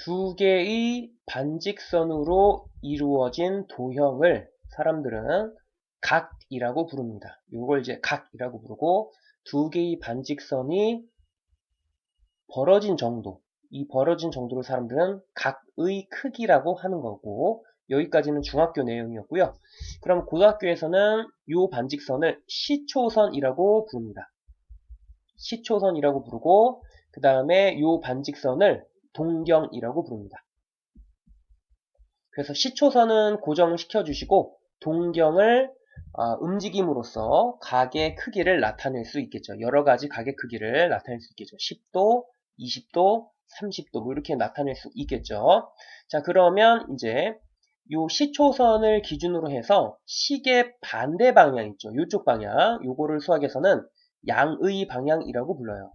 두 개의 반직선으로 이루어진 도형을 사람들은 각이라고 부릅니다. 이걸 이제 각이라고 부르고, 두 개의 반직선이 벌어진 정도, 이 벌어진 정도를 사람들은 각의 크기라고 하는 거고, 여기까지는 중학교 내용이었고요. 그럼 고등학교에서는 이 반직선을 시초선이라고 부릅니다. 시초선이라고 부르고, 그 다음에 이 반직선을 동경이라고 부릅니다. 그래서 시초선은 고정시켜 주시고, 동경을 움직임으로써 각의 크기를 나타낼 수 있겠죠. 여러 가지 각의 크기를 나타낼 수 있겠죠. 10도, 20도, 30도 뭐 이렇게 나타낼 수 있겠죠. 자, 그러면 이제 요 시초선을 기준으로 해서 시계 반대 방향 있죠. 이쪽 방향, 요거를 수학에서는 양의 방향이라고 불러요.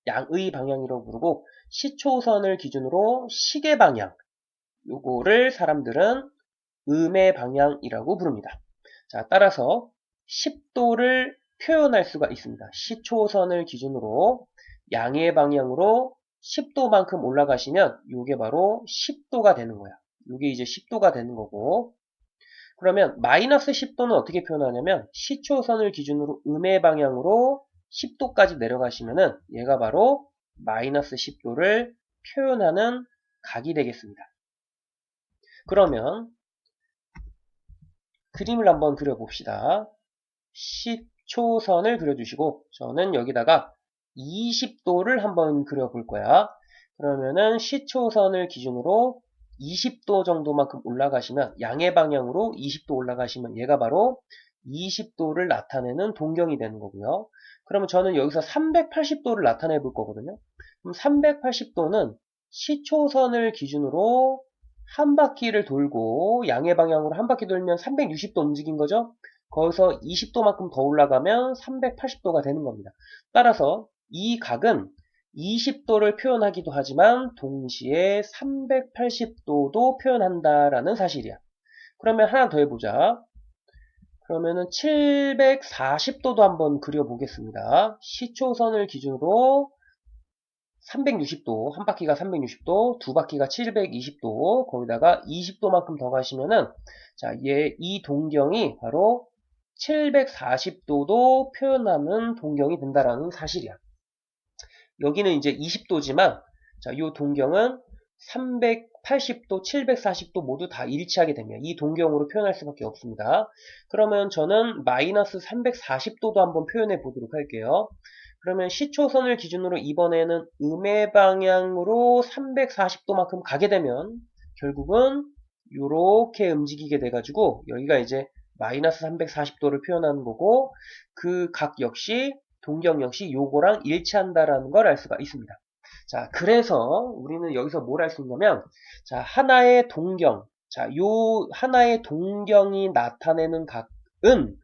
양의 방향이라고 부르고, 시초선을 기준으로 시계 방향, 요거를 사람들은 음의 방향이라고 부릅니다. 자, 따라서 10도를 표현할 수가 있습니다. 시초선을 기준으로 양의 방향으로 10도만큼 올라가시면 이게 바로 10도가 되는 거야. 이게 이제 10도가 되는 거고, 그러면 마이너스 10도는 어떻게 표현하냐면 시초선을 기준으로 음의 방향으로 10도까지 내려가시면은 얘가 바로 마이너스 10도를 표현하는 각이 되겠습니다. 그러면 그림을 한번 그려봅시다. 10초선을 그려주시고 저는 여기다가 20도를 한번 그려볼 거야. 그러면은 시초선을 기준으로 20도 정도만큼 올라가시면, 양의 방향으로 20도 올라가시면 얘가 바로 20도를 나타내는 동경이 되는 거고요. 그러면 저는 여기서 380도를 나타내 볼 거거든요. 그럼 380도는 시초선을 기준으로 한 바퀴를 돌고 양의 방향으로 한 바퀴 돌면 360도 움직인 거죠. 거기서 20도만큼 더 올라가면 380도가 되는 겁니다. 따라서 이 각은 20도를 표현하기도 하지만 동시에 380도도 표현한다라는 사실이야. 그러면 하나 더 해보자. 그러면은 740도도 한번 그려보겠습니다. 시초선을 기준으로 360도, 한 바퀴가 360도, 두 바퀴가 720도, 거기다가 20도만큼 더 가시면은, 자, 이 동경이 바로 740도도 표현하는 동경이 된다라는 사실이야. 여기는 이제 20도지만, 자, 이 동경은 380도, 740도 모두 다 일치하게 되면 이 동경으로 표현할 수밖에 없습니다. 그러면 저는 마이너스 340도도 한번 표현해 보도록 할게요. 그러면 시초선을 기준으로 이번에는 음의 방향으로 340도만큼 가게 되면 결국은 이렇게 움직이게 돼가지고 여기가 이제 마이너스 340도를 표현하는 거고, 그 각 역시 동경 역시 요거랑 일치한다라는 걸 알 수가 있습니다. 자, 그래서 우리는 여기서 뭘 할 수 있냐면, 자, 하나의 동경, 자, 요 하나의 동경이 나타내는 각은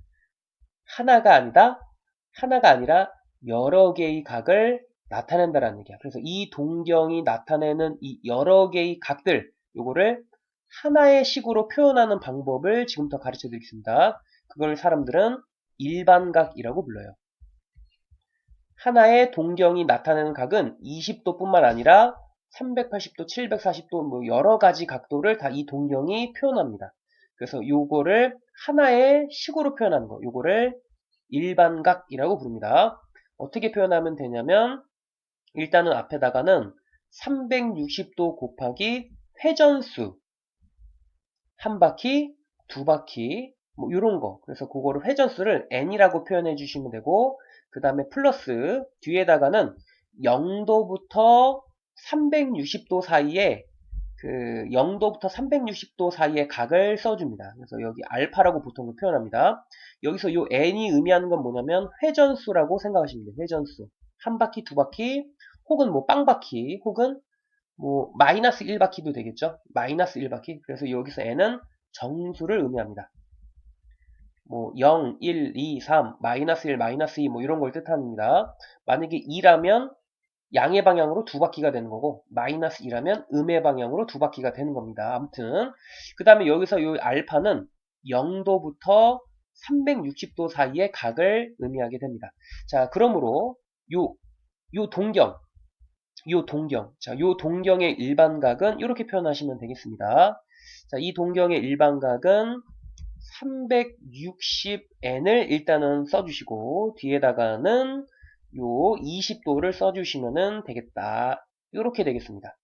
하나가 아니라 여러 개의 각을 나타낸다라는 얘기야. 그래서 이 동경이 나타내는 이 여러 개의 각들, 요거를 하나의 식으로 표현하는 방법을 지금부터 가르쳐 드리겠습니다. 그걸 사람들은 일반각이라고 불러요. 하나의 동경이 나타내는 각은 20도뿐만 아니라 380도, 740도 뭐 여러 가지 각도를 다 이 동경이 표현합니다. 그래서 요거를 하나의 식으로 표현하는 거, 요거를 일반각이라고 부릅니다. 어떻게 표현하면 되냐면 일단은 앞에다가는 360도 곱하기 회전수 한 바퀴, 두 바퀴 뭐 이런 거. 그래서 그거를 회전수를 n이라고 표현해 주시면 되고, 그 다음에 플러스 뒤에다가는 0도부터 360도 사이에 그 0도부터 360도 사이의 각을 써줍니다. 그래서 여기 알파라고 보통 표현합니다. 여기서 이 n이 의미하는 건 뭐냐면 회전수라고 생각하시면 돼요. 회전수. 한 바퀴, 두 바퀴, 혹은 뭐 빵바퀴, 혹은 뭐 마이너스 1바퀴도 되겠죠. 마이너스 1바퀴. 그래서 여기서 n은 정수를 의미합니다. 뭐 0, 1, 2, 3, 마이너스 1, 마이너스 2 뭐 이런 걸 뜻합니다. 만약에 2라면 양의 방향으로 두 바퀴가 되는 거고, 마이너스 2라면 음의 방향으로 두 바퀴가 되는 겁니다. 아무튼 그 다음에 여기서 이 알파는 0도부터 360도 사이의 각을 의미하게 됩니다. 자, 그러므로 요 동경, 요 동경. 자, 요 동경의 일반각은 이렇게 표현하시면 되겠습니다. 자, 이 동경의 일반각은 360n을 일단은 써주시고 뒤에다가는 요 20도를 써주시면 되겠다. 이렇게 되겠습니다.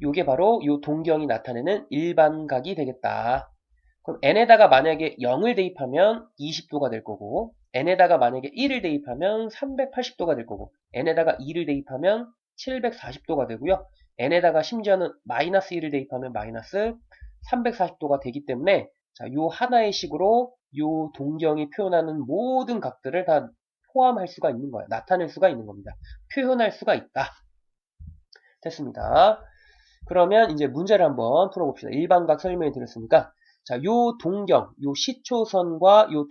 요게 바로 요 동경이 나타내는 일반각이 되겠다. 그럼 n에다가 만약에 0을 대입하면 20도가 될 거고 n에다가 만약에 1을 대입하면 380도가 될 거고 n에다가 2를 대입하면 740도가 되고요. n에다가 심지어는 마이너스 1을 대입하면 마이너스 340도가 되기 때문에 자, 요 하나의 식으로 요 동경이 표현하는 모든 각들을 다 포함할 수가 있는 거예요. 나타낼 수가 있는 겁니다. 표현할 수가 있다. 됐습니다. 그러면 이제 문제를 한번 풀어봅시다. 일반각 설명해 드렸으니까 자, 요 동경, 요 시초선과 요 요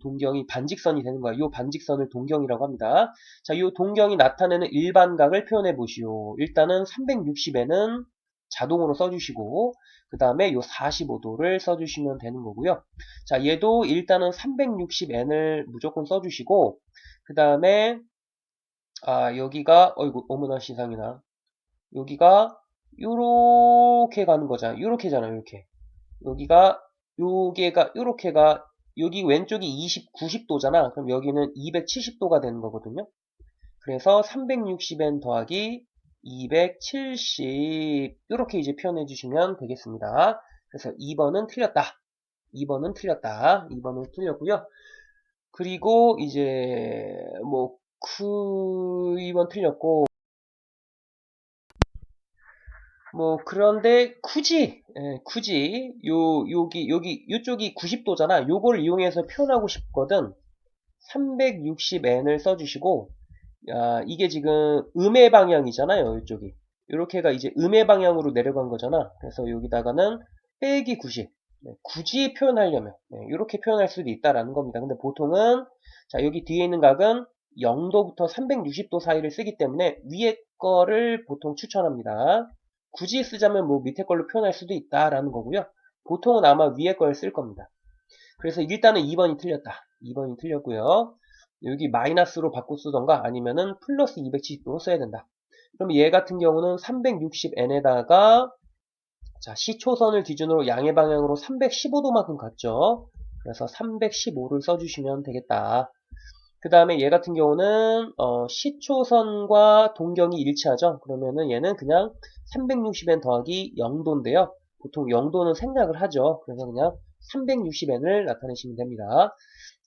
동경이 반직선이 되는 거야. 요 반직선을 동경이라고 합니다. 자, 요 동경이 나타내는 일반각을 표현해 보시오. 일단은 360에는 자동으로 써주시고, 그 다음에 요 45도를 써주시면 되는 거고요. 자, 얘도 일단은 360n을 무조건 써주시고, 그 다음에, 여기가, 어이구, 어머나 시상이나. 여기가 요렇게 가는 거잖아. 요렇게잖아, 요렇게. 여기가 요렇게가 여기 왼쪽이 90도잖아. 그럼 여기는 270도가 되는 거거든요. 그래서 360n 더하기 270 이렇게 이제 표현해 주시면 되겠습니다. 그래서 2번은 틀렸다. 2번은 틀렸다. 2번은 틀렸고요. 그리고 이제 뭐 2번 틀렸고 뭐 그런데 굳이 여기 요쪽이 90도잖아. 요걸 이용해서 표현하고 싶거든. 360n을 써주시고 이게 지금 음의 방향이잖아요. 이쪽이 이렇게가 이제 음의 방향으로 내려간 거잖아. 그래서 여기다가는 빼기 90 굳이 표현하려면 이렇게 표현할 수도 있다라는 겁니다. 근데 보통은 자 여기 뒤에 있는 각은 0도부터 360도 사이를 쓰기 때문에 위에 거를 보통 추천합니다. 굳이 쓰자면 뭐 밑에 걸로 표현할 수도 있다라는 거고요. 보통은 아마 위에 걸 쓸 겁니다. 그래서 일단은 2번이 틀렸다. 2번이 틀렸고요. 여기 마이너스로 바꿔 쓰던가 아니면은 플러스 270도로 써야 된다. 그럼 얘 같은 경우는 360n에다가 자 시초선을 기준으로 양의 방향으로 315도만큼 갔죠. 그래서 315를 써주시면 되겠다. 그 다음에 얘 같은 경우는 시초선과 동경이 일치하죠. 그러면은 얘는 그냥 360n 더하기 0도인데요. 보통 0도는 생략을 하죠. 그래서 그냥 360n을 나타내시면 됩니다.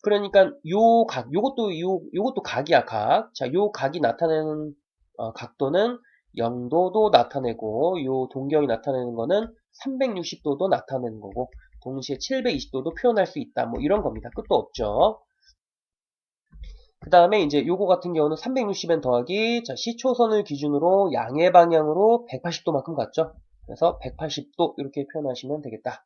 그러니까 요것도 각이야, 각. 자, 요 각이 나타내는 각도는 0도도 나타내고 요 동경이 나타내는 거는 360도도 나타내는 거고 동시에 720도도 표현할 수 있다. 뭐 이런 겁니다. 끝도 없죠. 그 다음에 이제 요거 같은 경우는 360n 더하기 자 시초선을 기준으로 양의 방향으로 180도만큼 갔죠. 그래서 180도 이렇게 표현하시면 되겠다.